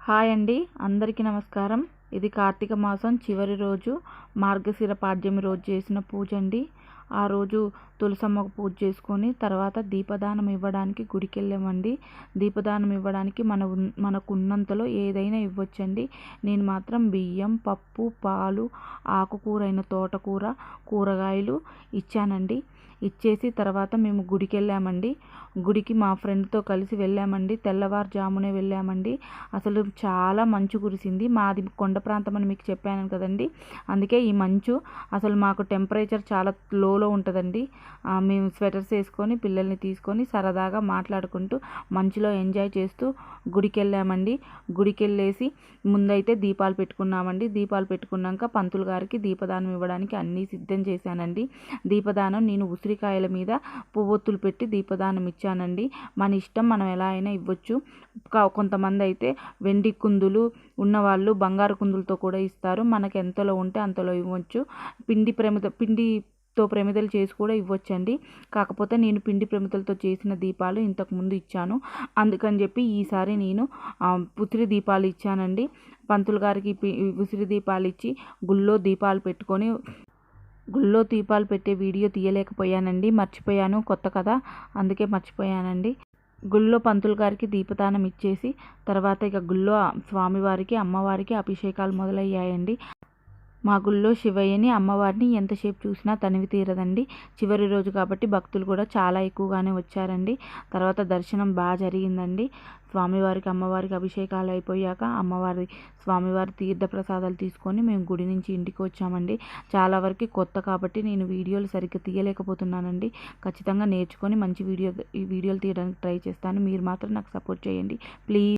Hi అండి, అందరికీ నమస్కారం. ఇది కార్తీక మాసం చివరి రోజు మార్గశిర పాడ్యమి రోజు చేసిన పూజ అండి. ఆ రోజు తులసమ్మకు పూజ చేసుకొని తర్వాత దీపదానం ఇవ్వడానికి గుడికి వెళ్ళామండి. దీపదానం ఇవ్వడానికి మనకు ఉన్నంతలో ఏదైనా ఇవ్వచ్చండి. నేను మాత్రం బియ్యం, పప్పు, పాలు, ఆకుకూరైన తోటకూర, కూరగాయలు ఇచ్చానండి. ఇచ్చేసి తర్వాత మేము గుడికి వెళ్ళామండి. గుడికి మా ఫ్రెండ్తో కలిసి వెళ్ళామండి. తెల్లవారుజామునే వెళ్ళామండి. అసలు చాలా మంచు కురిసింది. మాది కొండ ప్రాంతం అని మీకు చెప్పాను కదండి. అందుకే ఈ మంచు అసలు మాకు టెంపరేచర్ చాలా లోలో ఉంటుందండి. మేము స్వెటర్స్ వేసుకొని పిల్లల్ని తీసుకొని సరదాగా మాట్లాడుకుంటూ మంచులో ఎంజాయ్ చేస్తూ గుడికి వెళ్ళామండి. గుడికి వెళ్ళేసి ముందైతే దీపాలు పెట్టుకున్నామండి. దీపాలు పెట్టుకున్నాక పంతులు గారికి దీపదానం ఇవ్వడానికి అన్నీ సిద్ధం చేశానండి. దీపదానం నేను ఉసిరికాయల మీద పువ్వొత్తులు పెట్టి దీపదానం ఇచ్చానండి. మన ఇష్టం, మనం ఎలా అయినా ఇవ్వచ్చు. కొంతమంది అయితే వెండి కుందులు ఉన్నవాళ్ళు బంగారు కుందులతో కూడా ఇస్తారు. మనకు ఎంతలో ఉంటే అంతలో ఇవ్వచ్చు. పిండితో ప్రమిదలు చేసి కూడా ఇవ్వచ్చండి. కాకపోతే నేను పిండి ప్రమిదలతో చేసిన దీపాలు ఇంతకుముందు ఇచ్చాను. అందుకని చెప్పి ఈసారి నేను ఉసిరి దీపాలు ఇచ్చానండి. పంతులు గారికి ఉసిరి దీపాలు ఇచ్చి గుళ్ళో దీపాలు పెట్టే వీడియో తీయలేకపోయానండి. మర్చిపోయాను, కొత్త కదా, అందుకే మర్చిపోయానండి. గుళ్ళో పంతులు గారికి దీపదానం ఇచ్చేసి తర్వాత ఇక గుళ్ళో స్వామివారికి, అమ్మవారికి అభిషేకాలు మొదలయ్యాయండి. మా గుళ్ళో శివయ్యని, అమ్మవారిని ఎంతసేపు చూసినా తనివి తీరదండి. చివరి రోజు కాబట్టి భక్తులు కూడా చాలా ఎక్కువగానే వచ్చారండి. తర్వాత దర్శనం బాగా జరిగిందండి. స్వామివారికి, అమ్మవారికి అభిషేకాలు అయిపోయాక స్వామివారి తీర్థ ప్రసాదాలు తీసుకొని మేము గుడి నుంచి ఇంటికి వచ్చామండి. చాలా వరకు కొత్త కాబట్టి నేను వీడియోలు సరిగ్గా తీయలేకపోతున్నానండి. ఖచ్చితంగా నేర్చుకొని మంచి వీడియోలు తీయడానికి ట్రై చేస్తాను. మీరు మాత్రం నాకు సపోర్ట్ చేయండి ప్లీజ్.